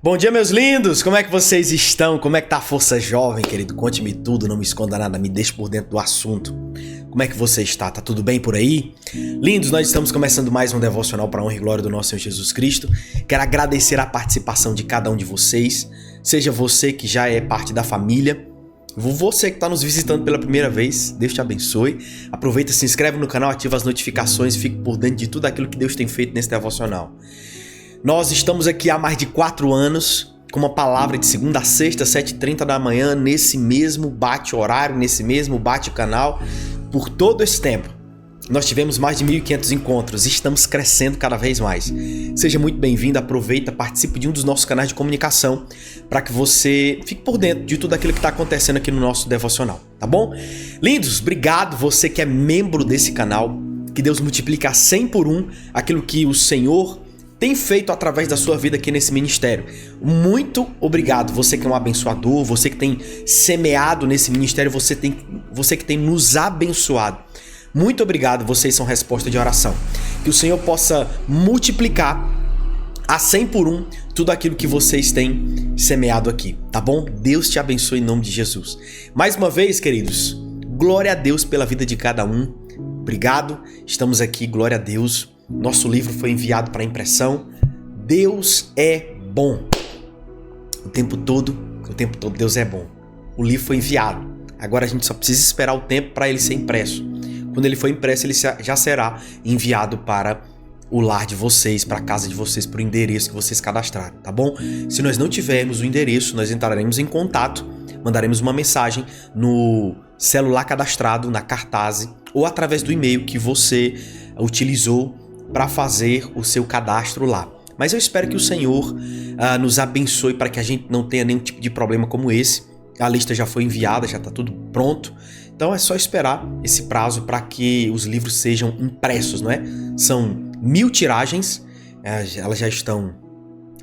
Bom dia, meus lindos! Como é que vocês estão? Como é que tá a força jovem, querido? Conte-me tudo, não me esconda nada, me deixe por dentro do assunto. Como é que você está? Tá tudo bem por aí? Lindos, nós estamos começando mais um devocional para a honra e glória do nosso Senhor Jesus Cristo. Quero agradecer a participação de cada um de vocês, seja você que já é parte da família, você que está nos visitando pela primeira vez, Deus te abençoe. Aproveita, se inscreve no canal, ativa as notificações, fique por dentro de tudo aquilo que Deus tem feito nesse devocional. Nós estamos aqui há mais de 4 anos com uma palavra de segunda a sexta, 7h30 da manhã, nesse mesmo bate-horário, nesse mesmo bate-canal. Por todo esse tempo, nós tivemos mais de 1.500 encontros e estamos crescendo cada vez mais. Seja muito bem-vindo, aproveita, participe de um dos nossos canais de comunicação para que você fique por dentro de tudo aquilo que está acontecendo aqui no nosso devocional, tá bom? Lindos, obrigado você que é membro desse canal, que Deus multiplique a 100 por 1 aquilo que o Senhor tem feito através da sua vida aqui nesse ministério. Muito obrigado, você que é um abençoador, você que tem semeado nesse ministério, você que tem nos abençoado. Muito obrigado, vocês são resposta de oração. Que o Senhor possa multiplicar a 100 por 1 tudo aquilo que vocês têm semeado aqui, tá bom? Deus te abençoe em nome de Jesus. Mais uma vez, queridos, glória a Deus pela vida de cada um. Obrigado, estamos aqui, glória a Deus. Nosso livro foi enviado para impressão. Deus é bom. O tempo todo Deus é bom. O livro foi enviado. Agora a gente só precisa esperar o tempo para ele ser impresso. Quando ele for impresso, ele já será enviado para o lar de vocês, para a casa de vocês, para o endereço que vocês cadastraram, tá bom? Se nós não tivermos o endereço, nós entraremos em contato, mandaremos uma mensagem no celular cadastrado, na cartaz ou através do e-mail que você utilizou para fazer o seu cadastro lá. Mas eu espero que o Senhor nos abençoe para que a gente não tenha nenhum tipo de problema como esse. A lista já foi enviada, já está tudo pronto. Então é só esperar esse prazo para que os livros sejam impressos, não é? São 1000 tiragens, elas já estão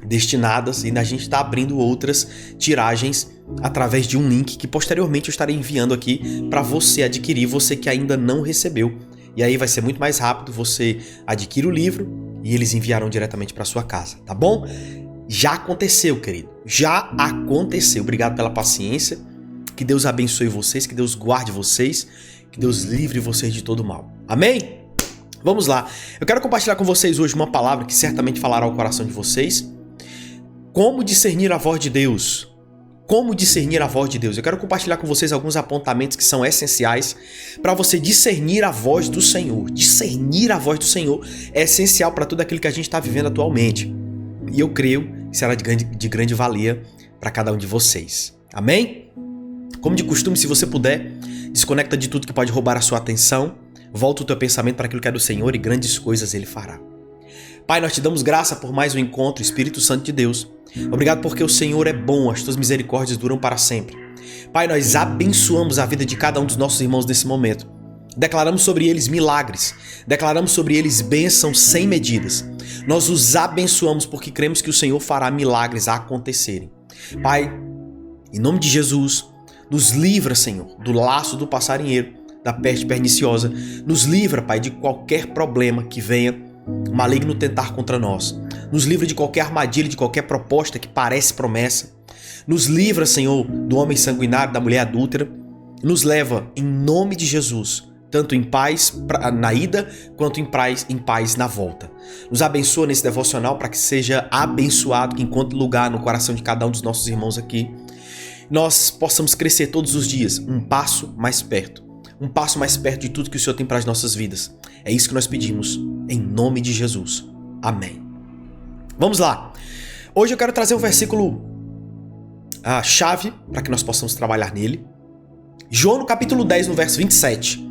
destinadas e a gente está abrindo outras tiragens através de um link que posteriormente eu estarei enviando aqui para você adquirir, você que ainda não recebeu. E aí vai ser muito mais rápido, você adquire o livro e eles enviarão diretamente para sua casa, tá bom? Já aconteceu, querido, já aconteceu. Obrigado pela paciência, que Deus abençoe vocês, que Deus guarde vocês, que Deus livre vocês de todo mal. Amém? Vamos lá, eu quero compartilhar com vocês hoje uma palavra que certamente falará ao coração de vocês. Como discernir a voz de Deus? Como discernir a voz de Deus? Eu quero compartilhar com vocês alguns apontamentos que são essenciais para você discernir a voz do Senhor. Discernir a voz do Senhor é essencial para tudo aquilo que a gente está vivendo atualmente. E eu creio que será de grande valia para cada um de vocês. Amém? Como de costume, se você puder, desconecta de tudo que pode roubar a sua atenção, volta o teu pensamento para aquilo que é do Senhor e grandes coisas Ele fará. Pai, nós te damos graça por mais um encontro, Espírito Santo de Deus. Obrigado porque o Senhor é bom, as tuas misericórdias duram para sempre. Pai, nós abençoamos a vida de cada um dos nossos irmãos nesse momento. Declaramos sobre eles milagres, declaramos sobre eles bênçãos sem medidas. Nós os abençoamos porque cremos que o Senhor fará milagres acontecerem. Pai, em nome de Jesus, nos livra, Senhor, do laço do passarinheiro, da peste perniciosa. Nos livra, Pai, de qualquer problema que venha maligno tentar contra nós. Nos livra de qualquer armadilha, de qualquer proposta que parece promessa. Nos livra, Senhor, do homem sanguinário, da mulher adúltera. Nos leva, em nome de Jesus, tanto em paz na ida, quanto em paz na volta. Nos abençoa nesse devocional para que seja abençoado, que encontre lugar no coração de cada um dos nossos irmãos aqui. Nós possamos crescer todos os dias, um passo mais perto. Um passo mais perto de tudo que o Senhor tem para as nossas vidas. É isso que nós pedimos, em nome de Jesus. Amém. Vamos lá. Hoje eu quero trazer um versículo chave para que nós possamos trabalhar nele. João no capítulo 10, no verso 27.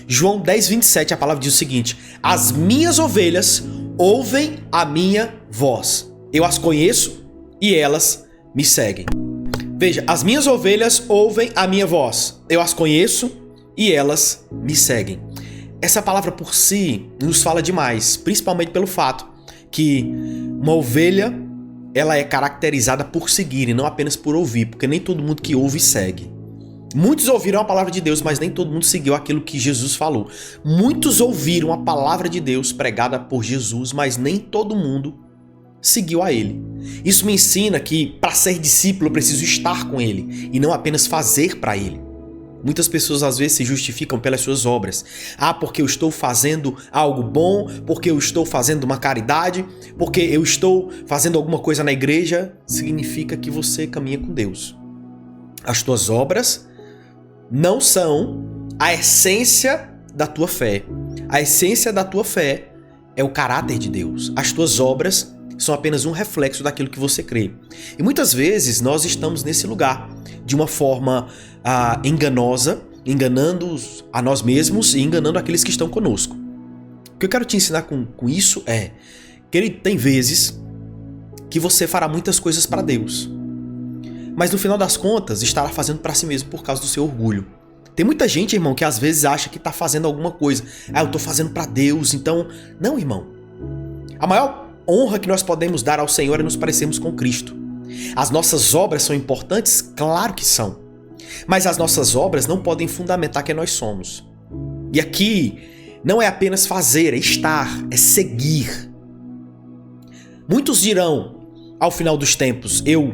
João 10, 27, a palavra diz o seguinte: as minhas ovelhas ouvem a minha voz. Eu as conheço e elas me seguem. Veja, as minhas ovelhas ouvem a minha voz. Eu as conheço e elas me seguem. Essa palavra por si nos fala demais, principalmente pelo fato que uma ovelha, ela é caracterizada por seguir e não apenas por ouvir, porque nem todo mundo que ouve segue. Muitos ouviram a palavra de Deus, mas nem todo mundo seguiu aquilo que Jesus falou. Muitos ouviram a palavra de Deus pregada por Jesus, mas nem todo mundo seguiu a ele. Isso me ensina que para ser discípulo eu preciso estar com ele e não apenas fazer para ele. Muitas pessoas às vezes se justificam pelas suas obras. Porque eu estou fazendo algo bom, porque eu estou fazendo uma caridade, porque eu estou fazendo alguma coisa na igreja, significa que você caminha com Deus. As tuas obras não são a essência da tua fé. A essência da tua fé é o caráter de Deus. As tuas obras são apenas um reflexo daquilo que você crê. E muitas vezes nós estamos nesse lugar de uma forma enganosa, enganando a nós mesmos e enganando aqueles que estão conosco. O que eu quero te ensinar com isso é, querido, tem vezes que você fará muitas coisas para Deus, mas no final das contas estará fazendo para si mesmo por causa do seu orgulho. Tem muita gente, irmão, que às vezes acha que está fazendo alguma coisa. Eu estou fazendo para Deus, então... Não, irmão. A maior honra que nós podemos dar ao Senhor é nos parecermos com Cristo. As nossas obras são importantes? Claro que são. Mas as nossas obras não podem fundamentar quem nós somos. E aqui não é apenas fazer, é estar, é seguir. Muitos dirão, ao final dos tempos, eu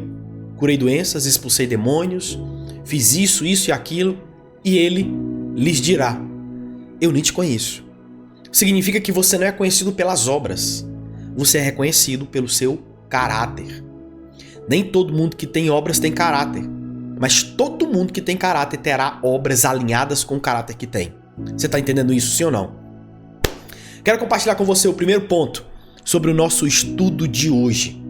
curei doenças, expulsei demônios, fiz isso e aquilo, e ele lhes dirá, eu nem te conheço. Significa que você não é conhecido pelas obras, você é reconhecido pelo seu caráter. Nem todo mundo que tem obras tem caráter, mas todo mundo que tem caráter terá obras alinhadas com o caráter que tem. Você está entendendo isso, sim ou não? Quero compartilhar com você o primeiro ponto sobre o nosso estudo de hoje.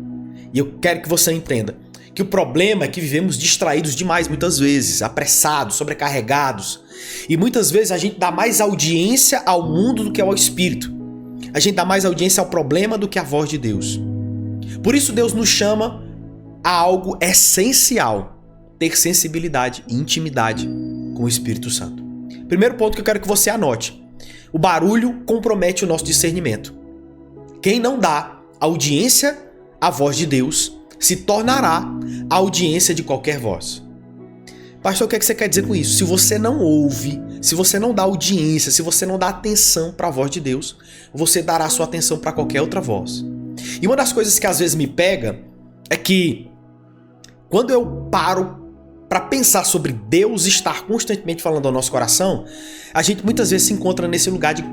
E eu quero que você entenda que o problema é que vivemos distraídos demais muitas vezes, apressados, sobrecarregados. E muitas vezes a gente dá mais audiência ao mundo do que ao Espírito. A gente dá mais audiência ao problema do que à voz de Deus. Por isso Deus nos chama a algo essencial: ter sensibilidade e intimidade com o Espírito Santo. Primeiro ponto que eu quero que você anote: o barulho compromete o nosso discernimento. Quem não dá audiência à voz de Deus se tornará a audiência de qualquer voz. Pastor, o que você quer dizer com isso? Se você não ouve, se você não dá audiência, se você não dá atenção para a voz de Deus, você dará sua atenção para qualquer outra voz. E uma das coisas que às vezes me pega é que quando eu paro para pensar sobre Deus estar constantemente falando ao nosso coração, a gente muitas vezes se encontra nesse lugar de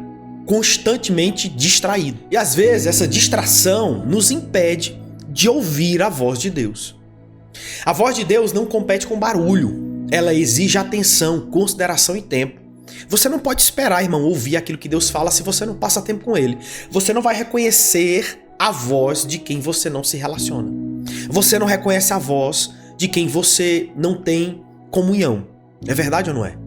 constantemente distraído. E às vezes essa distração nos impede de ouvir a voz de Deus. A voz de Deus não compete com barulho. Ela exige atenção, consideração e tempo. Você não pode esperar, irmão, ouvir aquilo que Deus fala se você não passa tempo com Ele. Você não vai reconhecer a voz de quem você não se relaciona. Você não reconhece a voz de quem você não tem comunhão. É verdade ou não é?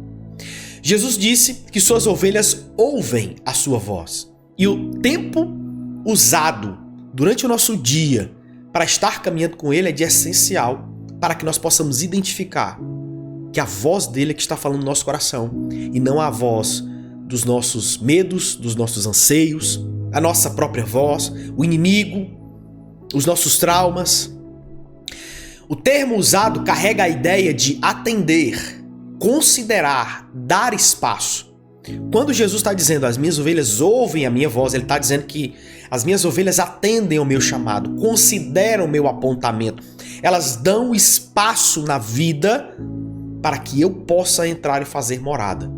Jesus disse que suas ovelhas ouvem a sua voz. E o tempo usado durante o nosso dia para estar caminhando com Ele é de essencial para que nós possamos identificar que a voz dele é que está falando no nosso coração e não a voz dos nossos medos, dos nossos anseios, a nossa própria voz, o inimigo, os nossos traumas. O termo usado carrega a ideia de atender, considerar, dar espaço. Quando Jesus está dizendo as minhas ovelhas ouvem a minha voz, ele está dizendo que as minhas ovelhas atendem ao meu chamado, consideram o meu apontamento. Elas dão espaço na vida para que eu possa entrar e fazer morada.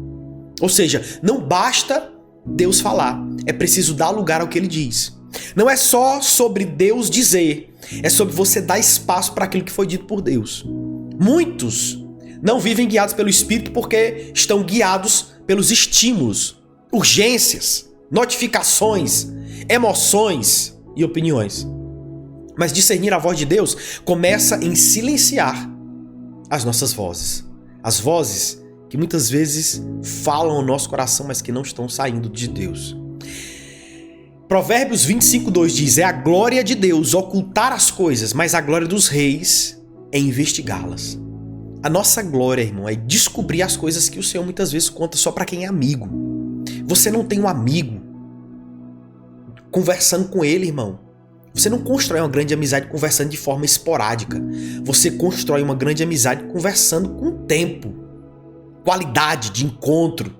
Ou seja, não basta Deus falar, é preciso dar lugar ao que Ele diz. Não é só sobre Deus dizer, é sobre você dar espaço para aquilo que foi dito por Deus. Muitos não vivem guiados pelo Espírito porque estão guiados pelos estímulos, urgências, notificações, emoções e opiniões. Mas discernir a voz de Deus começa em silenciar as nossas vozes. As vozes que muitas vezes falam ao nosso coração, mas que não estão saindo de Deus. Provérbios 25:2 diz: é a glória de Deus ocultar as coisas, mas a glória dos reis é investigá-las. A nossa glória, irmão, é descobrir as coisas que o Senhor muitas vezes conta só para quem é amigo. Você não tem um amigo conversando com ele, irmão. Você não constrói uma grande amizade conversando de forma esporádica. Você constrói uma grande amizade conversando com tempo, qualidade de encontro.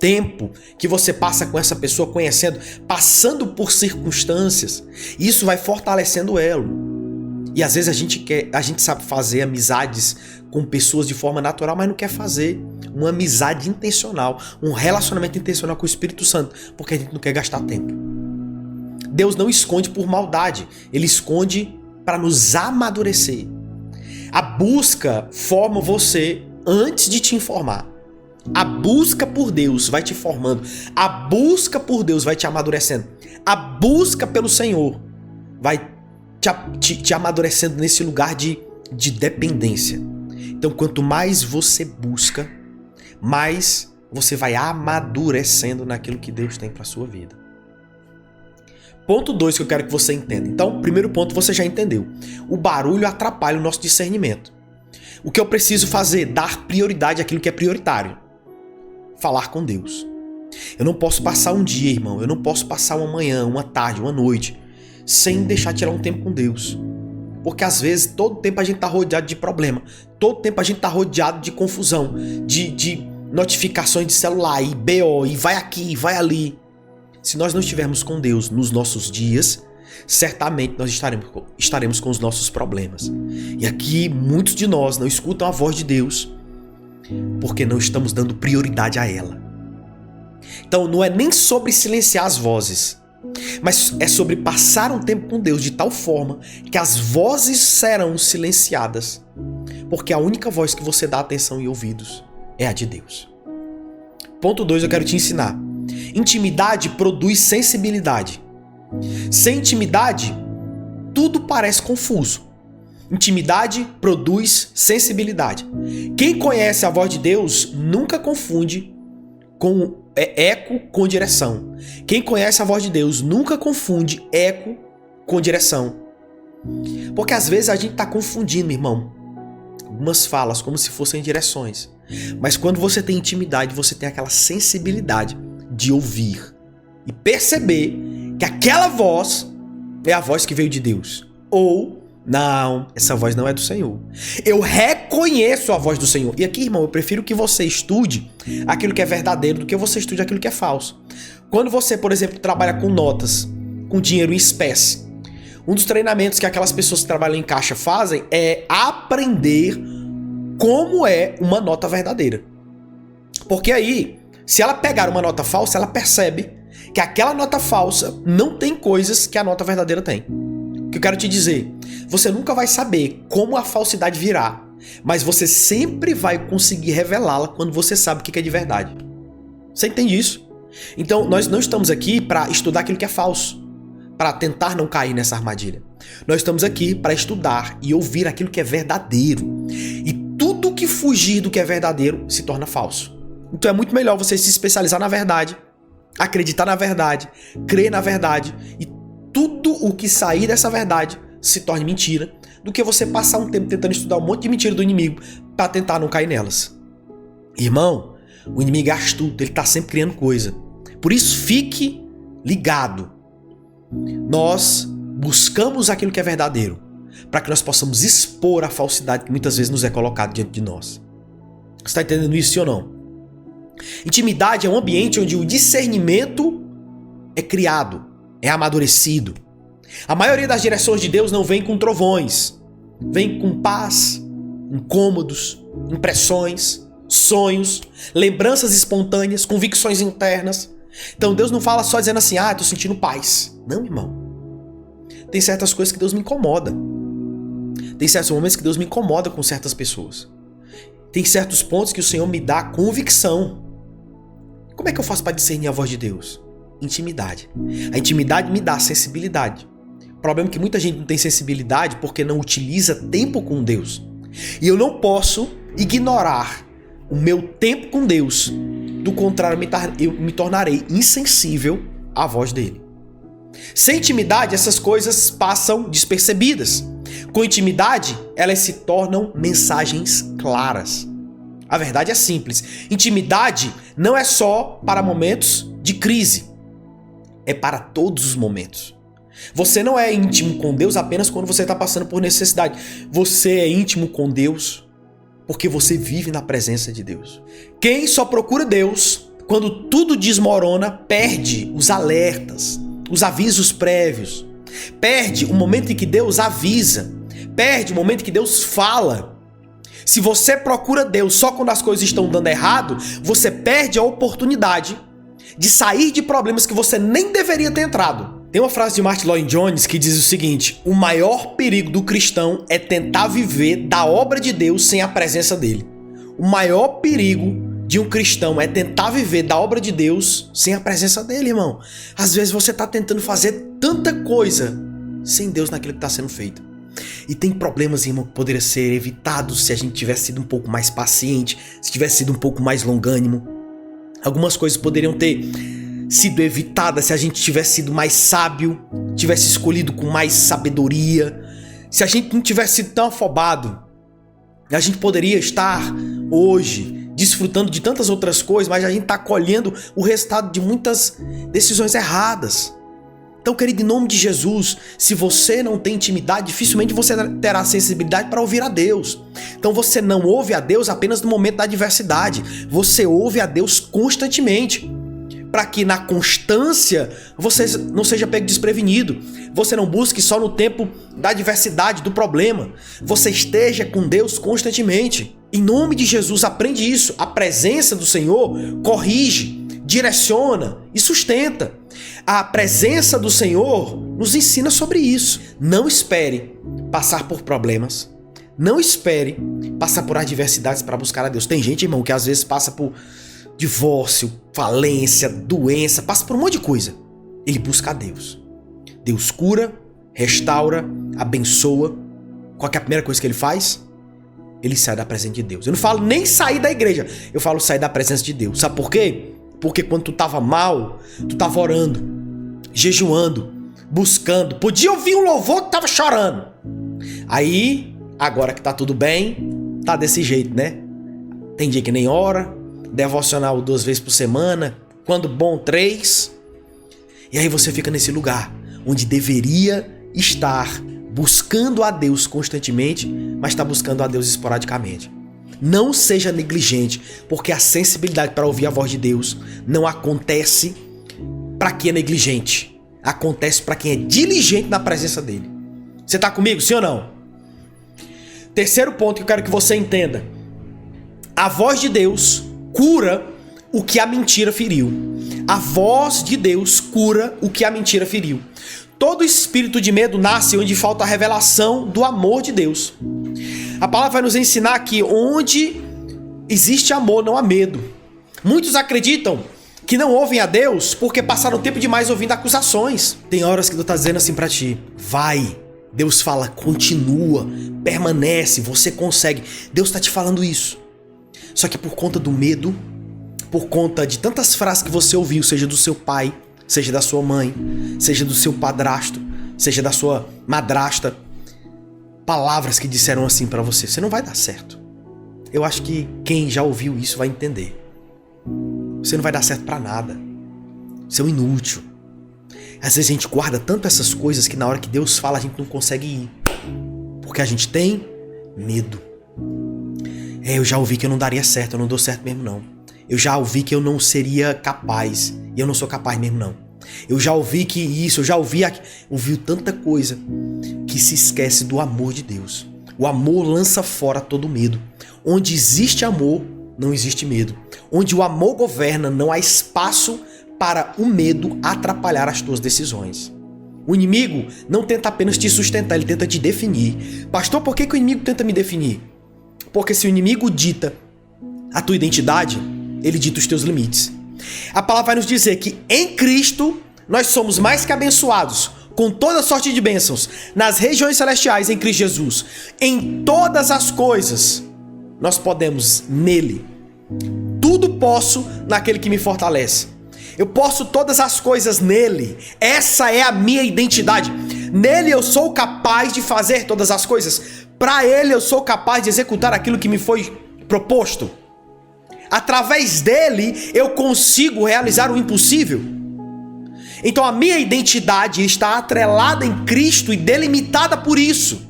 tempo que você passa com essa pessoa, conhecendo, passando por circunstâncias, isso vai fortalecendo o elo. E às vezes a gente sabe fazer amizades com pessoas de forma natural, mas não quer fazer uma amizade intencional, um relacionamento intencional com o Espírito Santo, porque a gente não quer gastar tempo. Deus não esconde por maldade, Ele esconde para nos amadurecer. A busca forma você antes de te informar. A busca por Deus vai te formando. A busca por Deus vai te amadurecendo. A busca pelo Senhor vai te amadurecendo nesse lugar de dependência. Então, quanto mais você busca, mais você vai amadurecendo naquilo que Deus tem para sua vida. Ponto 2 que eu quero que você entenda. Então, primeiro ponto você já entendeu. O barulho atrapalha o nosso discernimento. O que eu preciso fazer? Dar prioridade àquilo que é prioritário. Falar com Deus. Eu não posso passar um dia, irmão. Eu não posso passar uma manhã, uma tarde, uma noite sem deixar tirar um tempo com Deus. Porque às vezes todo tempo a gente tá rodeado de problema. Todo tempo a gente tá rodeado de confusão, de notificações de celular, e BO, e vai aqui, vai ali. Se nós não estivermos com Deus nos nossos dias, certamente nós estaremos com os nossos problemas. E aqui muitos de nós não escutam a voz de Deus porque não estamos dando prioridade a ela. Então não é nem sobre silenciar as vozes, mas é sobre passar um tempo com Deus de tal forma que as vozes serão silenciadas, porque a única voz que você dá atenção e ouvidos é a de Deus. Ponto 2, eu quero te ensinar. Intimidade produz sensibilidade. Sem intimidade, tudo parece confuso. Intimidade produz sensibilidade. Quem conhece a voz de Deus nunca confunde com eco com direção. Quem conhece a voz de Deus nunca confunde eco com direção. Porque às vezes a gente está confundindo, irmão, algumas falas como se fossem direções. Mas quando você tem intimidade, você tem aquela sensibilidade de ouvir e perceber que aquela voz é a voz que veio de Deus. Ou, não, essa voz não é do Senhor. Eu reconheço a voz do Senhor. E aqui, irmão, eu prefiro que você estude aquilo que é verdadeiro do que você estude aquilo que é falso. Quando você, por exemplo, trabalha com notas, com dinheiro em espécie, um dos treinamentos que aquelas pessoas que trabalham em caixa fazem é aprender como é uma nota verdadeira. Porque aí, se ela pegar uma nota falsa, ela percebe que aquela nota falsa não tem coisas que a nota verdadeira tem. O que eu quero te dizer, você nunca vai saber como a falsidade virá, mas você sempre vai conseguir revelá-la quando você sabe o que é de verdade. Você entende isso? Então, nós não estamos aqui para estudar aquilo que é falso, para tentar não cair nessa armadilha. Nós estamos aqui para estudar e ouvir aquilo que é verdadeiro. E tudo que fugir do que é verdadeiro se torna falso. Então é muito melhor você se especializar na verdade, acreditar na verdade, crer na verdade, e tudo o que sair dessa verdade se torne mentira, do que você passar um tempo tentando estudar um monte de mentira do inimigo para tentar não cair nelas. Irmão, o inimigo é astuto, ele está sempre criando coisa. Por isso fique ligado. Nós buscamos aquilo que é verdadeiro, para que nós possamos expor a falsidade que muitas vezes nos é colocada diante de nós. Você está entendendo isso, sim ou não? Intimidade é um ambiente onde o discernimento é criado, é amadurecido. A maioria das direções de Deus não vem com trovões, vem com paz, incômodos, impressões, sonhos, lembranças espontâneas, convicções internas. Então Deus não fala só dizendo assim, tô sentindo paz. Não, irmão. Tem certas coisas que Deus me incomoda. Tem certos momentos que Deus me incomoda com certas pessoas. Tem certos pontos que o Senhor me dá convicção. Como é que eu faço para discernir a voz de Deus? Intimidade. A intimidade me dá sensibilidade. O problema é que muita gente não tem sensibilidade porque não utiliza tempo com Deus. E eu não posso ignorar o meu tempo com Deus. Do contrário, eu me tornarei insensível à voz dele. Sem intimidade, essas coisas passam despercebidas. Com intimidade, elas se tornam mensagens claras. A verdade é simples. Intimidade não é só para momentos de crise. É para todos os momentos. Você não é íntimo com Deus apenas quando você está passando por necessidade. Você é íntimo com Deus porque você vive na presença de Deus. Quem só procura Deus quando tudo desmorona, perde os alertas, os avisos prévios. Perde o momento em que Deus avisa. Perde o momento em que Deus fala. Se você procura Deus só quando as coisas estão dando errado, você perde a oportunidade de sair de problemas que você nem deveria ter entrado. Tem uma frase de Martin Lloyd-Jones que diz o seguinte: o maior perigo do cristão é tentar viver da obra de Deus sem a presença dele. O maior perigo de um cristão é tentar viver da obra de Deus sem a presença dele, irmão. Às vezes você está tentando fazer tanta coisa sem Deus naquilo que está sendo feito. E tem problemas, irmão, que poderiam ser evitados se a gente tivesse sido um pouco mais paciente, se tivesse sido um pouco mais longânimo. Algumas coisas poderiam ter sido evitadas se a gente tivesse sido mais sábio, tivesse escolhido com mais sabedoria. Se a gente não tivesse sido tão afobado, a gente poderia estar hoje desfrutando de tantas outras coisas, mas a gente está colhendo o resultado de muitas decisões erradas. Então, querido, em nome de Jesus, se você não tem intimidade, dificilmente você terá sensibilidade para ouvir a Deus. Então você não ouve a Deus apenas no momento da adversidade, você ouve a Deus constantemente, para que na constância você não seja pego desprevenido. Você não busque só no tempo da adversidade, do problema. Você esteja com Deus constantemente. Em nome de Jesus, aprende isso. A presença do Senhor corrige, direciona e sustenta. A presença do Senhor nos ensina sobre isso. Não espere passar por problemas. Não espere passar por adversidades para buscar a Deus. Tem gente, irmão, que às vezes passa por divórcio, falência, doença, passa por um monte de coisa. Ele busca a Deus. Deus cura, restaura, abençoa. Qual que é a primeira coisa que ele faz? Ele sai da presença de Deus. Eu não falo nem sair da igreja, eu falo sair da presença de Deus. Sabe por quê? Porque quando tu tava mal, tu tava orando, jejuando, buscando. Podia ouvir um louvor que tava chorando. Aí, agora que tá tudo bem, tá desse jeito, né? Tem dia que nem ora, devocional 2 vezes por semana, quando bom 3. E aí você fica nesse lugar onde deveria estar buscando a Deus constantemente, mas está buscando a Deus esporadicamente. Não seja negligente, porque a sensibilidade para ouvir a voz de Deus não acontece para quem é negligente. Acontece para quem é diligente na presença dele. Você está comigo, sim ou não? Terceiro ponto que eu quero que você entenda. A voz de Deus cura o que a mentira feriu. A voz de Deus cura o que a mentira feriu. Todo espírito de medo nasce onde falta a revelação do amor de Deus. A palavra vai nos ensinar que onde existe amor, não há medo. Muitos acreditam que não ouvem a Deus porque passaram tempo demais ouvindo acusações. Tem horas que Deus está dizendo assim para ti: vai. Deus fala: continua, permanece, você consegue. Deus está te falando isso. Só que por conta do medo, por conta de tantas frases que você ouviu, seja do seu pai, seja da sua mãe, seja do seu padrasto, seja da sua madrasta, palavras que disseram assim pra você: você não vai dar certo. Eu acho que quem já ouviu isso vai entender. Você não vai dar certo pra nada. Você é um inútil. Às vezes a gente guarda tanto essas coisas que na hora que Deus fala a gente não consegue ir. Porque a gente tem medo. Eu já ouvi que eu não daria certo, eu não dou certo mesmo não. Eu já ouvi que eu não seria capaz, e eu não sou capaz mesmo não. Eu já ouvi que isso, eu já ouvi ouviu tanta coisa que se esquece do amor de Deus. O amor lança fora todo medo. Onde existe amor, não existe medo. Onde o amor governa, não há espaço para o medo atrapalhar as tuas decisões. O inimigo não tenta apenas te sustentar, ele tenta te definir. Pastor, por que o inimigo tenta me definir? Porque se o inimigo dita a tua identidade, ele dita os teus limites. A palavra vai nos dizer que em Cristo nós somos mais que abençoados, com toda sorte de bênçãos, nas regiões celestiais em Cristo Jesus. Em todas as coisas, nós podemos nele. Tudo posso naquele que me fortalece. Eu posso todas as coisas nele. Essa é a minha identidade. Nele eu sou capaz de fazer todas as coisas. Para ele eu sou capaz de executar aquilo que me foi proposto. Através dele eu consigo realizar o impossível. Então a minha identidade está atrelada em Cristo e delimitada por isso.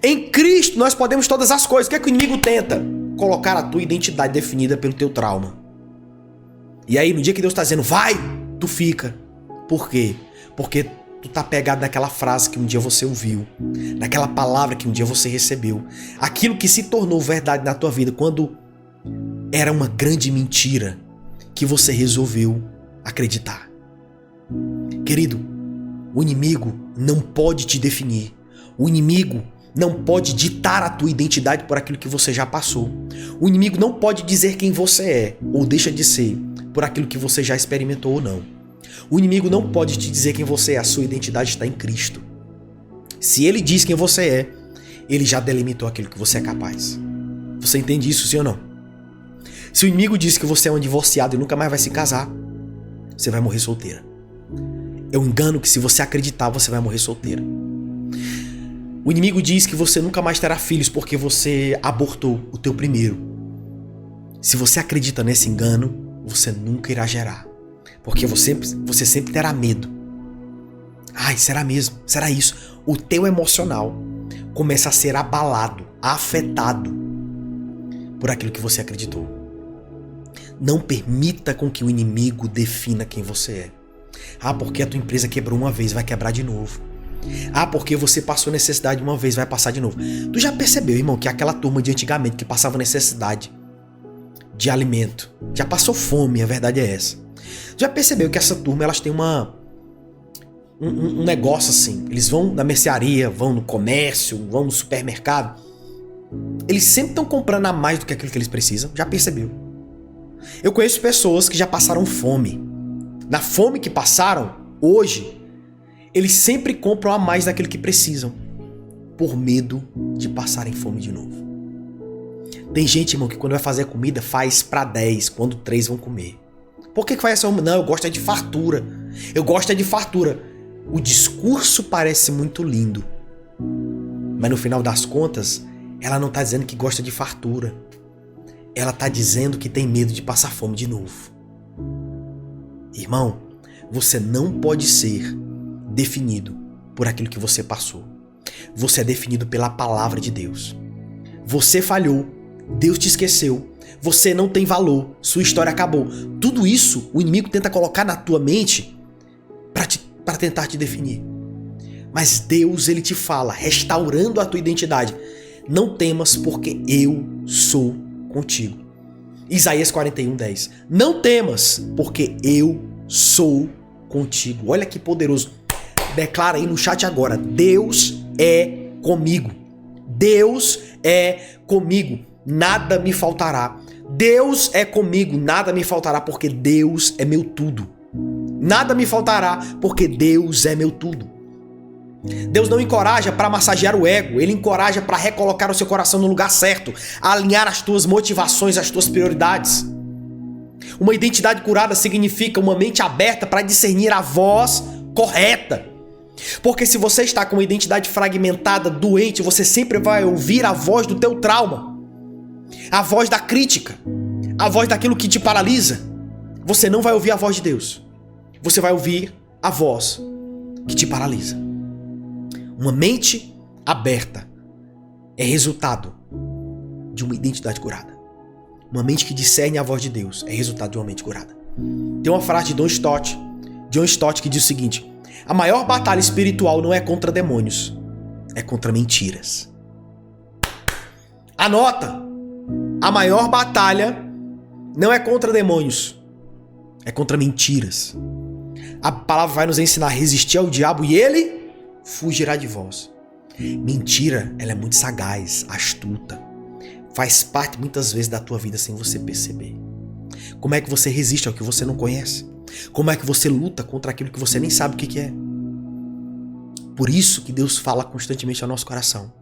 Em Cristo nós podemos todas as coisas. O que é que o inimigo tenta? Colocar a tua identidade definida pelo teu trauma. E aí, no dia que Deus tá dizendo, vai, tu fica. Por quê? Porque tu tá pegado naquela frase que um dia você ouviu, naquela palavra que um dia você recebeu, aquilo que se tornou verdade na tua vida quando era uma grande mentira que você resolveu acreditar. Querido, o inimigo não pode te definir. O inimigo não pode ditar a tua identidade por aquilo que você já passou. O inimigo não pode dizer quem você é ou deixa de ser por aquilo que você já experimentou ou não. O inimigo não pode te dizer quem você é, a sua identidade está em Cristo. Se ele diz quem você é, ele já delimitou aquilo que você é capaz. Você entende isso, sim ou não? Se o inimigo diz que você é um divorciado e nunca mais vai se casar, você vai morrer solteira. É um engano que se você acreditar, você vai morrer solteira. O inimigo diz que você nunca mais terá filhos porque você abortou o teu primeiro. Se você acredita nesse engano, você nunca irá gerar. Porque você sempre terá medo. Ai, será mesmo? Será isso? O teu emocional começa a ser abalado, afetado por aquilo que você acreditou. Não permita com que o inimigo defina quem você é. Ah, porque a tua empresa quebrou uma vez, vai quebrar de novo. Ah, porque você passou necessidade uma vez, vai passar de novo. Tu já percebeu, irmão, que aquela turma de antigamente que passava necessidade de alimento, já passou fome, a verdade é essa. Já percebeu que essa turma, elas têm um negócio assim, eles vão na mercearia, vão no comércio, vão no supermercado, eles sempre estão comprando a mais do que aquilo que eles precisam, já percebeu? Eu conheço pessoas que já passaram fome. Na fome que passaram, hoje, eles sempre compram a mais daquilo que precisam, por medo de passarem fome de novo. Tem gente, irmão, que quando vai fazer comida, faz pra 10, quando 3 vão comer. Por que faz essa? Não, eu gosto é de fartura. Eu gosto é de fartura. O discurso parece muito lindo, mas no final das contas, ela não tá dizendo que gosta de fartura. Ela tá dizendo que tem medo de passar fome de novo. Irmão, você não pode ser definido por aquilo que você passou. Você é definido pela palavra de Deus. Você falhou, Deus te esqueceu, você não tem valor, sua história acabou. Tudo isso o inimigo tenta colocar na tua mente para tentar te definir. Mas Deus, ele te fala, restaurando a tua identidade: não temas, porque eu sou contigo. Isaías 41:10. Não temas, porque eu sou contigo. Olha que poderoso. Declara aí no chat agora: Deus é comigo. Deus é comigo. Nada me faltará. Deus é comigo. Nada me faltará, porque Deus é meu tudo. Nada me faltará, porque Deus é meu tudo. Deus não encoraja para massagear o ego, ele encoraja para recolocar o seu coração no lugar certo, alinhar as tuas motivações, as tuas prioridades. Uma identidade curada significa uma mente aberta para discernir a voz correta. Porque se você está com uma identidade fragmentada, doente, você sempre vai ouvir a voz do teu trauma, a voz da crítica, a voz daquilo que te paralisa. Você não vai ouvir a voz de Deus, você vai ouvir a voz que te paralisa. Uma mente aberta é resultado de uma identidade curada. Uma mente que discerne a voz de Deus é resultado de uma mente curada. Tem uma frase de John Stott, que diz o seguinte: a maior batalha espiritual não é contra demônios, é contra mentiras. Anota! A maior batalha não é contra demônios, é contra mentiras. A palavra vai nos ensinar a resistir ao diabo e ele fugirá de vós. Mentira, ela é muito sagaz, astuta. Faz parte muitas vezes da tua vida sem você perceber. Como é que você resiste ao que você não conhece? Como é que você luta contra aquilo que você nem sabe o que é? Por isso que Deus fala constantemente ao nosso coração.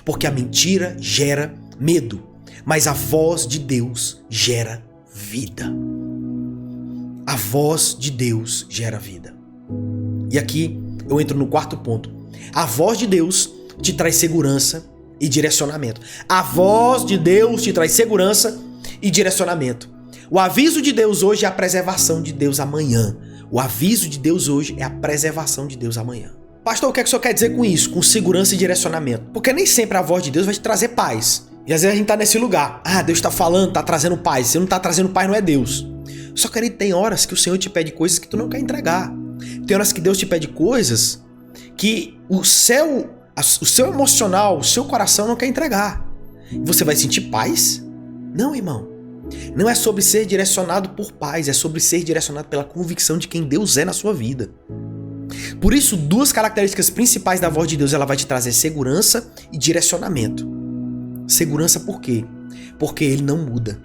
Porque a mentira gera medo, mas a voz de Deus gera vida. A voz de Deus gera vida. E aqui eu entro no quarto ponto. A voz de Deus te traz segurança e direcionamento. A voz de Deus te traz segurança e direcionamento. O aviso de Deus hoje é a preservação de Deus amanhã. O aviso de Deus hoje é a preservação de Deus amanhã. Pastor, o que é que o senhor quer dizer com isso? Com segurança e direcionamento? Porque nem sempre a voz de Deus vai te trazer paz. E às vezes a gente tá nesse lugar. Ah, Deus tá falando, tá trazendo paz. Se não tá trazendo paz, não é Deus. Só que tem horas que o Senhor te pede coisas que tu não quer entregar. Tem horas que Deus te pede coisas que o seu emocional, o seu coração não quer entregar. Você vai sentir paz? Não, irmão. Não é sobre ser direcionado por paz, é sobre ser direcionado pela convicção de quem Deus é na sua vida. Por isso, duas características principais da voz de Deus, ela vai te trazer segurança e direcionamento. Segurança por quê? Porque ele não muda.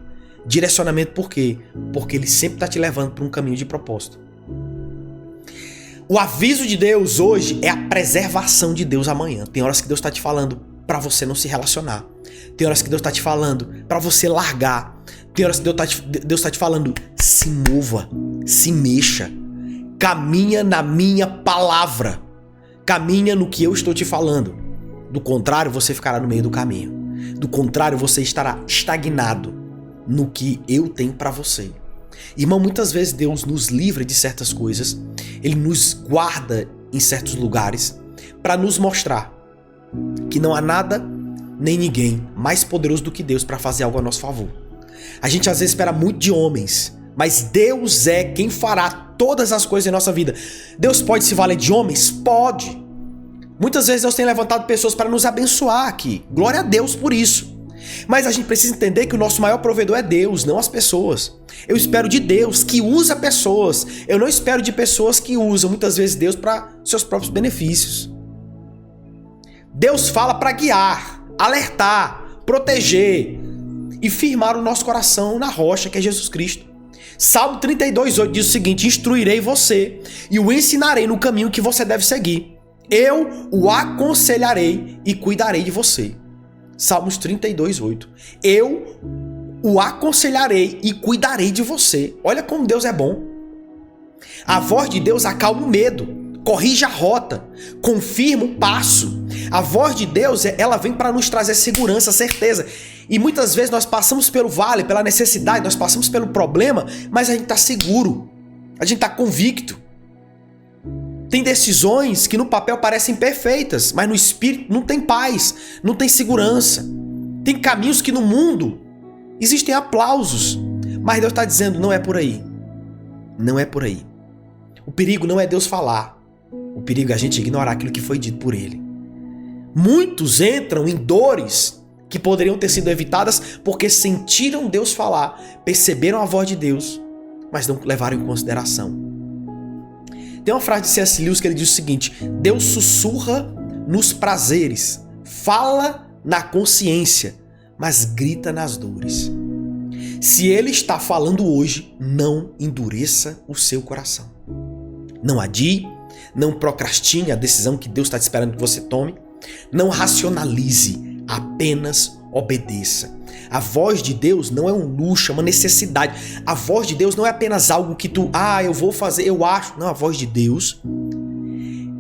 Direcionamento por quê? Porque ele sempre está te levando para um caminho de propósito. O aviso de Deus hoje é a preservação de Deus amanhã. Tem horas que Deus está te falando para você não se relacionar. Tem horas que Deus está te falando para você largar. Tem horas que Deus está te falando, se mova, se mexa. Caminha na minha palavra. Caminha no que eu estou te falando. Do contrário, você ficará no meio do caminho. Do contrário, você estará estagnado no que eu tenho para você. Irmão, muitas vezes Deus nos livra de certas coisas. Ele nos guarda em certos lugares para nos mostrar que não há nada nem ninguém mais poderoso do que Deus para fazer algo a nosso favor. A gente às vezes espera muito de homens, mas Deus é quem fará todas as coisas em nossa vida. Deus pode se valer de homens? Pode. Muitas vezes Deus tem levantado pessoas para nos abençoar aqui. Glória a Deus por isso. Mas a gente precisa entender que o nosso maior provedor é Deus, não as pessoas. Eu espero de Deus que usa pessoas. Eu não espero de pessoas que usam muitas vezes Deus para seus próprios benefícios. Deus fala para guiar, alertar, proteger e firmar o nosso coração na rocha que é Jesus Cristo. Salmo 32:8 diz o seguinte: instruirei você e o ensinarei no caminho que você deve seguir. Eu o aconselharei e cuidarei de você. Salmos 32:8. Eu o aconselharei e cuidarei de você. Olha como Deus é bom. A voz de Deus acalma o medo, corrige a rota, confirma o passo. A voz de Deus, ela vem para nos trazer segurança, certeza. E muitas vezes nós passamos pelo vale, pela necessidade, nós passamos pelo problema, mas a gente está seguro, a gente está convicto. Tem decisões que no papel parecem perfeitas, mas no espírito não tem paz, não tem segurança. Tem caminhos que no mundo existem aplausos, mas Deus está dizendo, não é por aí. Não é por aí. O perigo não é Deus falar. O perigo é a gente ignorar aquilo que foi dito por Ele. Muitos entram em dores que poderiam ter sido evitadas porque sentiram Deus falar, perceberam a voz de Deus, mas não levaram em consideração. Tem uma frase de C.S. Lewis que ele diz o seguinte: Deus sussurra nos prazeres, fala na consciência, mas grita nas dores. Se Ele está falando hoje, não endureça o seu coração. Não adie, não procrastine a decisão que Deus está esperando que você tome. Não racionalize, apenas obedeça. A voz de Deus não é um luxo, é uma necessidade. A voz de Deus não é apenas algo que eu vou fazer, eu acho. Não, a voz de Deus,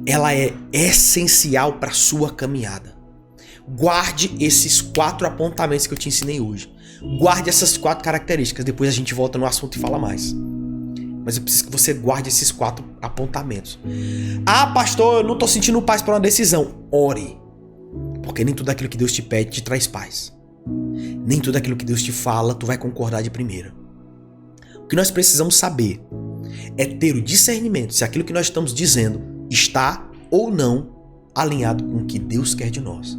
ela é essencial para a sua caminhada. Guarde esses 4 apontamentos que eu te ensinei hoje. Guarde essas 4 características. Depois a gente volta no assunto e fala mais. Mas eu preciso que você guarde esses 4 apontamentos. Ah, pastor, eu não estou sentindo paz para uma decisão. Ore. Porque nem tudo aquilo que Deus te pede te traz paz. Nem tudo aquilo que Deus te fala, tu vai concordar de primeira. O que nós precisamos saber é ter o discernimento se aquilo que nós estamos dizendo está ou não alinhado com o que Deus quer de nós.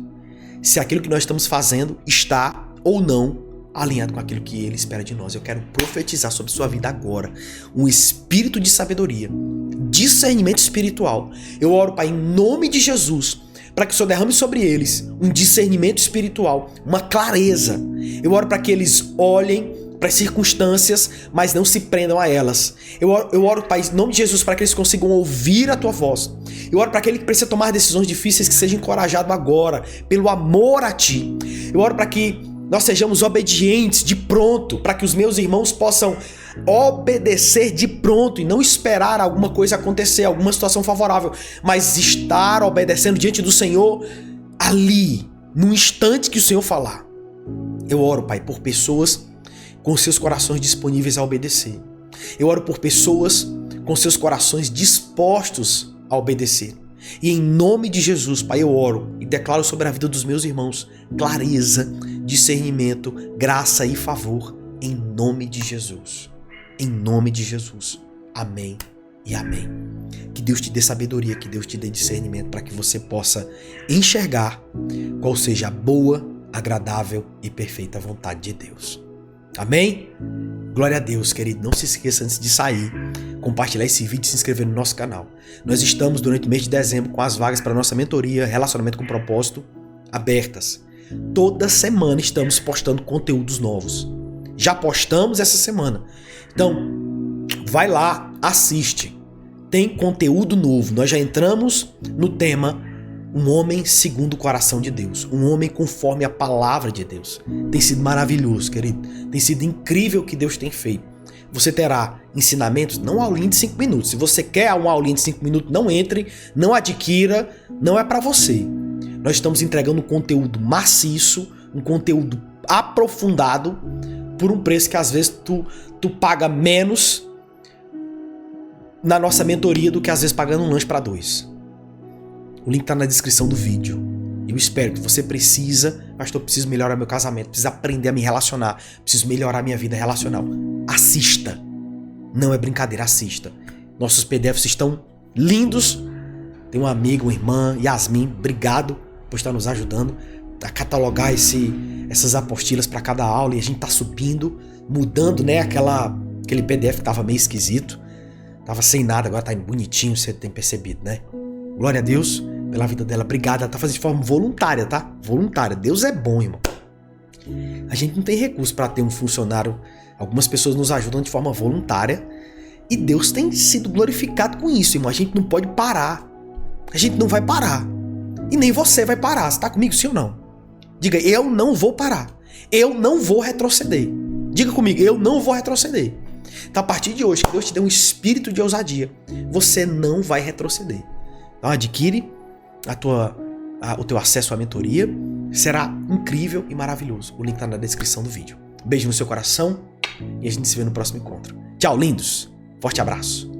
Se aquilo que nós estamos fazendo está ou não alinhado com aquilo que Ele espera de nós. Eu quero profetizar sobre sua vida agora um espírito de sabedoria, discernimento espiritual. Eu oro, Pai, em nome de Jesus, para que o Senhor derrame sobre eles um discernimento espiritual, uma clareza. Eu oro para que eles olhem para as circunstâncias, mas não se prendam a elas. Eu oro, Pai, em nome de Jesus, para que eles consigam ouvir a Tua voz. Eu oro para aquele que precisa tomar decisões difíceis, que seja encorajado agora, pelo amor a Ti. Eu oro para que nós sejamos obedientes de pronto, para que os meus irmãos possam obedecer de pronto e não esperar alguma coisa acontecer, alguma situação favorável, mas estar obedecendo diante do Senhor ali, no instante que o Senhor falar. Eu oro, Pai, por pessoas com seus corações disponíveis a obedecer. Eu oro por pessoas com seus corações dispostos a obedecer. E em nome de Jesus, Pai, eu oro e declaro sobre a vida dos meus irmãos clareza, discernimento, graça e favor, em nome de Jesus. em nome de Jesus. Amém e amém. Que Deus te dê sabedoria, que Deus te dê discernimento para que você possa enxergar qual seja a boa, agradável e perfeita vontade de Deus. Amém? Glória a Deus, querido. Não se esqueça antes de sair, compartilhar esse vídeo e se inscrever no nosso canal. Nós estamos durante o mês de dezembro com as vagas para a nossa mentoria Relacionamento com Propósito abertas. Toda semana estamos postando conteúdos novos. Já postamos essa semana. Então, vai lá, assiste. Tem conteúdo novo. Nós já entramos no tema um homem segundo o coração de Deus. Um homem conforme a palavra de Deus. Tem sido maravilhoso, querido. Tem sido incrível o que Deus tem feito. Você terá ensinamentos, não aulinha de 5 minutos. Se você quer uma aulinha de 5 minutos, não entre, não adquira, não é para você. Nós estamos entregando um conteúdo maciço, um conteúdo aprofundado, por um preço que às vezes tu paga menos na nossa mentoria do que às vezes pagando um lanche para 2. O link tá na descrição do vídeo. Eu espero que você pastor, preciso melhorar meu casamento, preciso aprender a me relacionar, preciso melhorar minha vida relacional. Assista. Não é brincadeira, assista. Nossos PDFs estão lindos. Tem um amigo, uma irmã, Yasmin, obrigado por estar nos ajudando a catalogar essas apostilas para cada aula, e a gente tá subindo, mudando, né, aquele PDF que tava meio esquisito. Tava sem nada, agora tá bonitinho, você tem percebido, né? Glória a Deus pela vida dela. Obrigado. Ela tá fazendo de forma voluntária, tá? Voluntária. Deus é bom, irmão. A gente não tem recurso para ter um funcionário. Algumas pessoas nos ajudam de forma voluntária. E Deus tem sido glorificado com isso, irmão. A gente não pode parar. A gente não vai parar. E nem você vai parar. Você tá comigo, sim ou não? Diga, eu não vou parar. Eu não vou retroceder. Diga comigo, eu não vou retroceder. Então, a partir de hoje, que Deus te dê um espírito de ousadia. Você não vai retroceder. Então, adquire o teu acesso à mentoria. Será incrível e maravilhoso. O link está na descrição do vídeo. Beijo no seu coração e a gente se vê no próximo encontro. Tchau, lindos. Forte abraço.